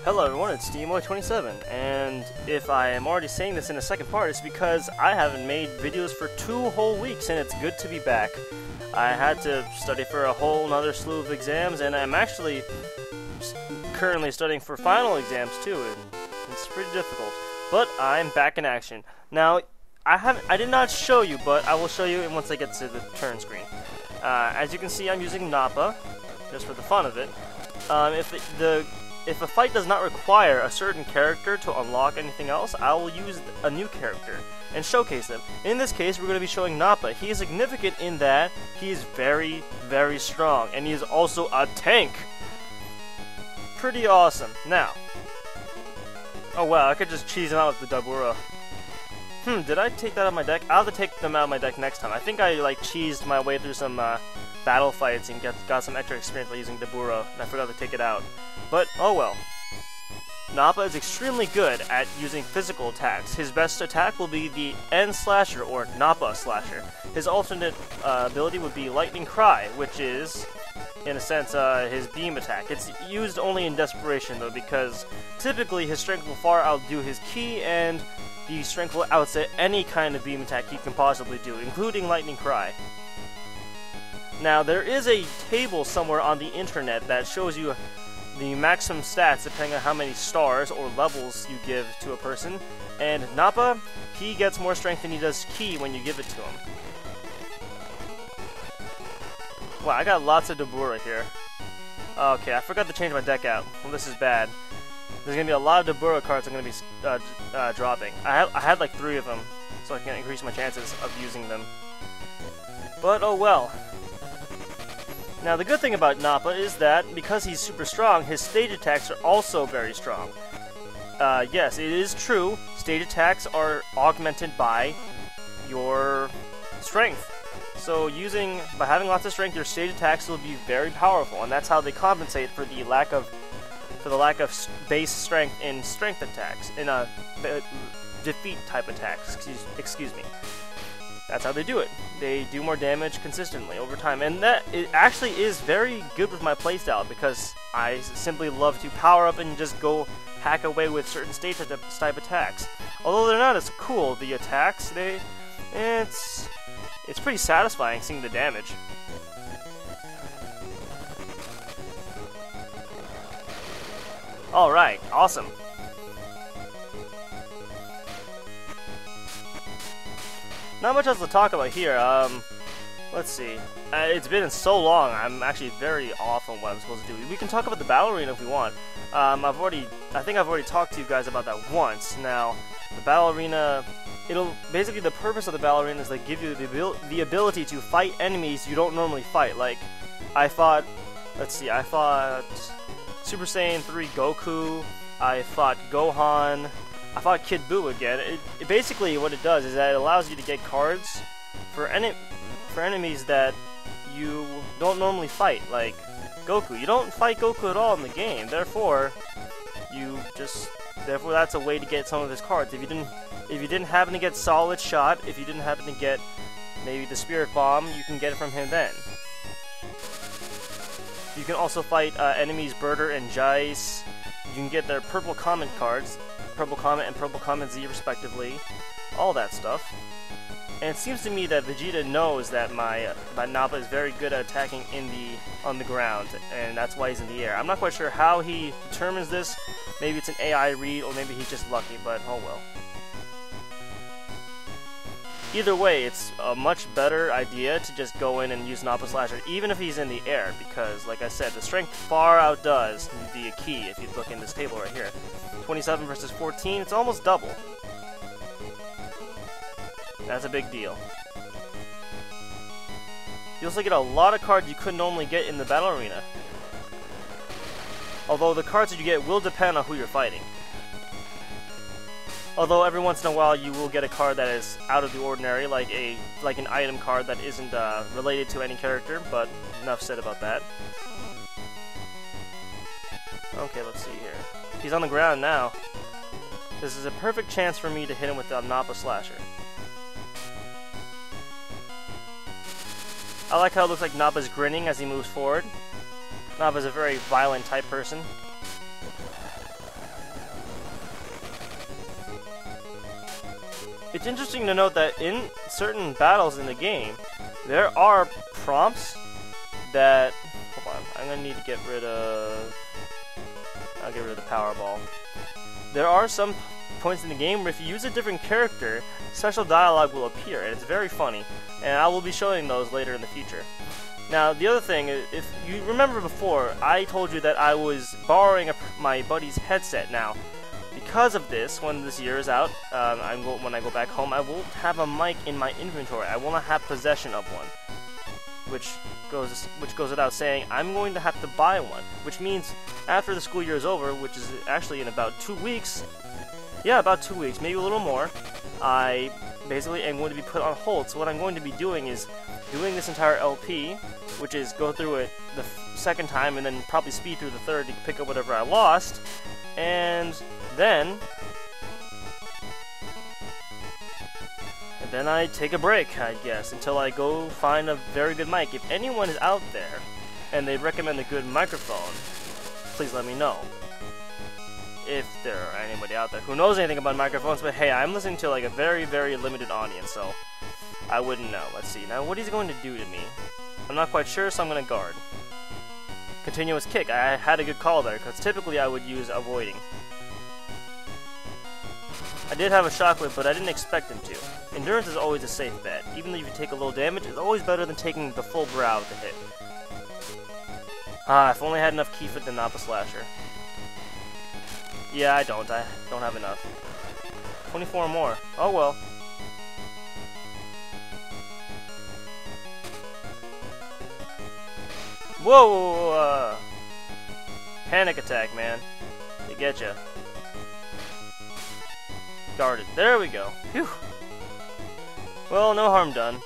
Hello everyone, it's Steamoy27, and if I am already saying this in the second part, it's because I haven't made videos for 2 whole weeks, and it's good to be back. I had to study for a whole nother slew of exams, and I'm actually currently studying for final exams too, and it's pretty difficult. But I'm back in action. Now, I did not show you, but I will show you once I get to the turn screen. As you can see, I'm using Nappa, just for the fun of it. If a fight does not require a certain character to unlock anything else, I will use a new character and showcase them. In this case, we're going to be showing Nappa. He is significant in that he is very, very strong, and he is also a tank. Pretty awesome. Now, oh wow, I could just cheese him out with the Dabura. Did I take that out of my deck? I'll have to take them out of my deck next time. I think I like cheesed my way through some battle fights and got some extra experience by using Dabura, and I forgot to take it out. But, oh well. Nappa is extremely good at using physical attacks. His best attack will be the N Slasher, or Nappa Slasher. His alternate ability would be Lightning Cry, which is, in a sense, his beam attack. It's used only in desperation, though, because typically his strength will far outdo his ki, and the strength will outset any kind of beam attack he can possibly do, including Lightning Cry. Now, there is a table somewhere on the internet that shows you the maximum stats depending on how many stars or levels you give to a person, and Nappa, he gets more strength than he does ki when you give it to him. Wow, I got lots of Dabura here. Okay, I forgot to change my deck out. Well, this is bad. There's going to be a lot of Dabura cards I'm going to be dropping. I had like 3 of them, so I can increase my chances of using them. But oh well. Now, the good thing about Nappa is that, because he's super strong, his stage attacks are also very strong. Yes, it is true, stage attacks are augmented by your strength. So, by having lots of strength, your stage attacks will be very powerful, and that's how they compensate for the lack of base strength in strength attacks, in defeat type attacks, excuse me. That's how they do it. They do more damage consistently over time, and it actually is very good with my playstyle, because I simply love to power up and just go hack away with certain stage type attacks. Although they're not as cool, the attacks, it's pretty satisfying seeing the damage. Alright, awesome. Not much else to talk about here. Let's see. It's been so long, I'm actually very off on what I'm supposed to do. We can talk about the Battle Arena if we want. I think I've already talked to you guys about that once. Now, the Battle Arena, basically the purpose of the Battle Arena is to give you the ability to fight enemies you don't normally fight. Like, I fought Super Saiyan 3 Goku, I fought Gohan, I fought Kid Buu again. Basically, what it does is that it allows you to get cards for enemies that you don't normally fight, like Goku. You don't fight Goku at all in the game. Therefore, that's a way to get some of his cards. If you didn't happen to get Solid Shot, if you didn't happen to get maybe the Spirit Bomb, you can get it from him then. You can also fight enemies Birder and Jaice. You can get their Purple Comet cards. Purple Comet and Purple Comet Z respectively, all that stuff. And it seems to me that Vegeta knows that my Nappa is very good at attacking on the ground, and that's why he's in the air. I'm not quite sure how he determines this. Maybe it's an AI read, or maybe he's just lucky, but oh well. Either way, it's a much better idea to just go in and use Nappa Slasher, even if he's in the air, because, like I said, the strength far outdoes the ki, if you look in this table right here. 27 versus 14, it's almost double. That's a big deal. You also get a lot of cards you couldn't normally get in the Battle Arena. Although the cards that you get will depend on who you're fighting. Although every once in a while you will get a card that is out of the ordinary, like an item card that isn't related to any character, but enough said about that. Okay, let's see here. He's on the ground now. This is a perfect chance for me to hit him with the Nappa Slasher. I like how it looks like Nappa's grinning as he moves forward. Nappa's a very violent type person. it's interesting to note that in certain battles in the game, there are prompts that... Hold on, I'm gonna need to get rid of... I'll get rid of the Power Ball. There are some points in the game where if you use a different character, special dialogue will appear, and it's very funny. And I will be showing those later in the future. Now, the other thing, if you remember before, I told you that I was borrowing my buddy's headset. Now, because of this, when this year is out, when I go back home, I won't have a mic in my inventory. I will not have possession of one, which goes without saying. I'm going to have to buy one, which means after the school year is over, which is actually in about 2 weeks. Yeah, about 2 weeks, maybe a little more. I basically am going to be put on hold. So what I'm going to be doing is doing this entire LP, which is go through it the second time and then probably speed through the third to pick up whatever I lost, and then I take a break, I guess, until I go find a very good mic. If anyone is out there and they recommend a good microphone, please let me know. If there are anybody out there who knows anything about microphones, but hey, I'm listening to like a very, very limited audience, so I wouldn't know. Let's see. Now, what he's going to do to me? I'm not quite sure, so I'm going to guard. Continuous kick. I had a good call there, because typically I would use avoiding. I did have a shockwave, but I didn't expect him to. Endurance is always a safe bet. Even though if you take a little damage, it's always better than taking the full brow to hit. Ah, if only I had enough key for the Nappa Slasher. Yeah, I don't have enough. 24 more. Oh well. Whoa! Panic attack, man. They get ya. Guarded. There we go. Phew. Well, no harm done.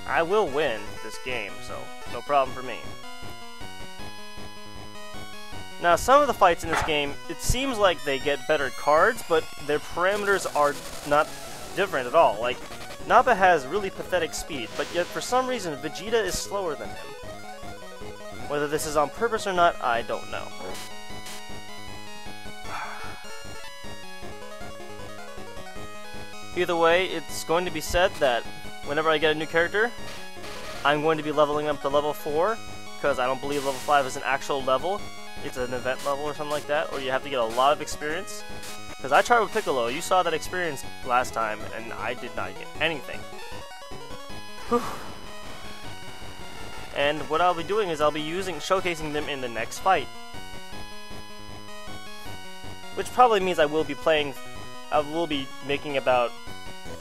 I will win this game, so no problem for me. Now, some of the fights in this game, it seems like they get better cards, but their parameters are not different at all. Like, Nappa has really pathetic speed, but yet for some reason Vegeta is slower than him. Whether this is on purpose or not, I don't know. Either way, it's going to be said that whenever I get a new character, I'm going to be leveling up to level 4, because I don't believe level 5 is an actual level. It's an event level or something like that, or you have to get a lot of experience. Because I tried with Piccolo, you saw that experience last time, and I did not get anything. Whew. And what I'll be doing is I'll be showcasing them in the next fight. Which probably means I will be making about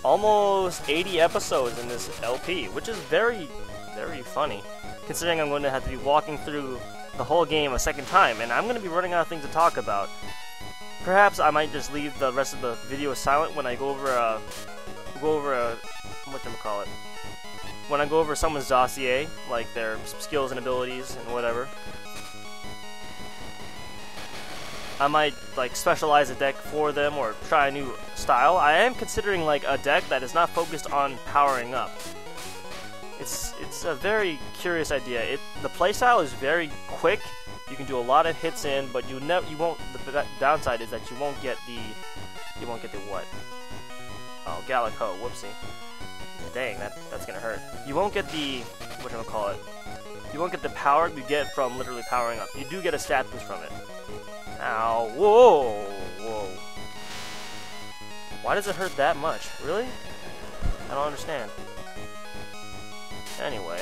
almost 80 episodes in this LP, which is very, very funny, considering I'm going to have to be walking through the whole game a second time, and I'm going to be running out of things to talk about. Perhaps I might just leave the rest of the video silent when I go over whatchamacallit, when I go over someone's dossier, like their skills and abilities and whatever. I might like specialize a deck for them or try a new style. I am considering like a deck that is not focused on powering up. It's a very curious idea. The playstyle is very quick. You can do a lot of hits in, but you won't. The downside is that you won't get the what? Oh, Gallico. Whoopsie. Dang, that's gonna hurt. You won't get the whatchamacallit. You won't get the power you get from literally powering up. You do get a stat boost from it. Ow! Whoa! Whoa! Why does it hurt that much? Really? I don't understand. Anyway.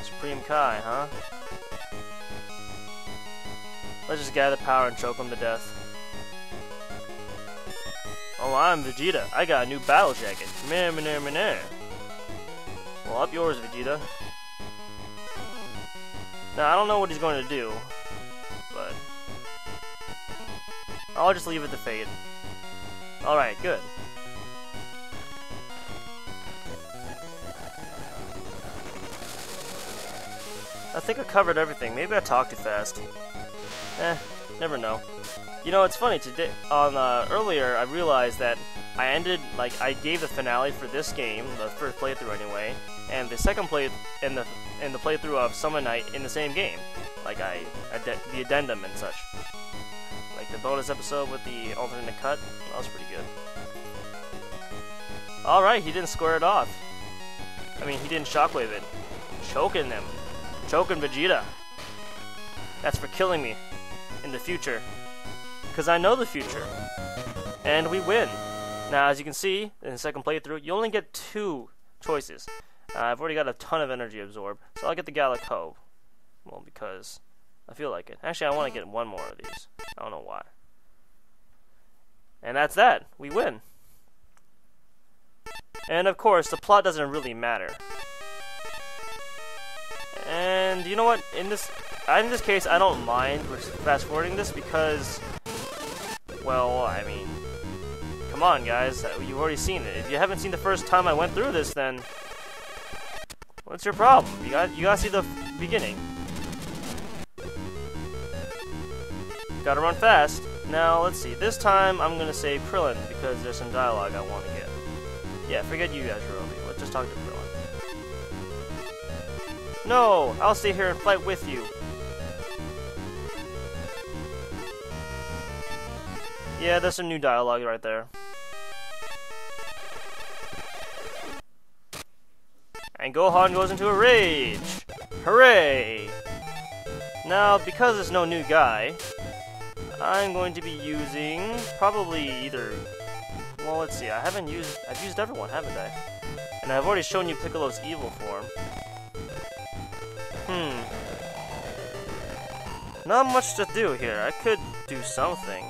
Supreme Kai, huh? Let's just gather power and choke him to death. Oh, I'm Vegeta. I got a new battle jacket. Meh, meh, meh, meh. Well, up yours, Vegeta. Now, I don't know what he's going to do, but I'll just leave it to fate. Alright, good. I think I covered everything. Maybe I talked too fast. Never know. You know, it's funny, today, earlier I realized that I gave the finale for this game, the first playthrough anyway, and the second in the playthrough of Summon Night in the same game. Like the addendum and such. Like bonus episode with the alternate cut. That was pretty good. Alright, he didn't square it off. I mean, he didn't shockwave it. Choking them. Choking Vegeta. That's for killing me in the future. Because I know the future. And we win. Now, as you can see, in the second playthrough, you only get 2 choices. I've already got a ton of energy absorbed, so I'll get the Gallico. Well, because I feel like it. Actually, I want to get 1 more of these. I don't know why. And that's that. We win. And of course, the plot doesn't really matter. And you know what? In this case, I don't mind fast forwarding this because, well, I mean, come on, guys, you've already seen it. If you haven't seen the first time I went through this, then what's your problem? You gotta see the beginning. Gotta run fast. Now let's see. This time I'm gonna say Krillin because there's some dialogue I want to get. Yeah, forget you guys, Roby. Let's just talk to Krillin. No, I'll stay here and fight with you. Yeah, there's some new dialogue right there. And Gohan goes into a rage. Hooray! Now, because there's no new guy, I'm going to be using probably either. Well, let's see. I've used everyone, haven't I? And I've already shown you Piccolo's evil form. Not much to do here. I could do something.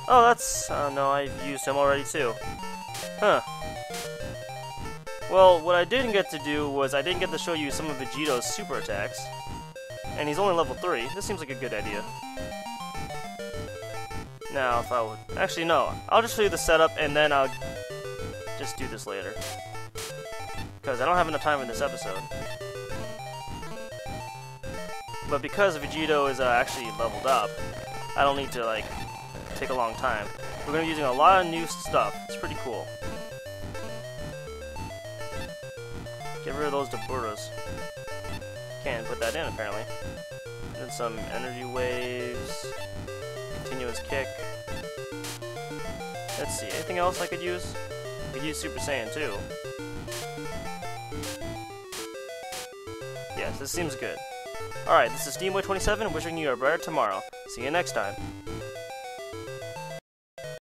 Oh, that's... no, I've used him already too. Huh. Well, what I didn't get to do was I didn't get to show you some of Vegeta's super attacks. And he's only level 3. This seems like a good idea. Now, if I would... Actually, no. I'll just show you the setup, and then I'll just do this later. Because I don't have enough time in this episode. But because Vegeta is actually leveled up, I don't need to, like, take a long time. We're going to be using a lot of new stuff. It's pretty cool. Get rid of those Daburas. Can't put that in, apparently. And then some energy waves. Continuous kick. Let's see, anything else I could use? I could use Super Saiyan too. Yes, this seems good. Alright, this is SteamBoy27 wishing you a brighter tomorrow. See you next time.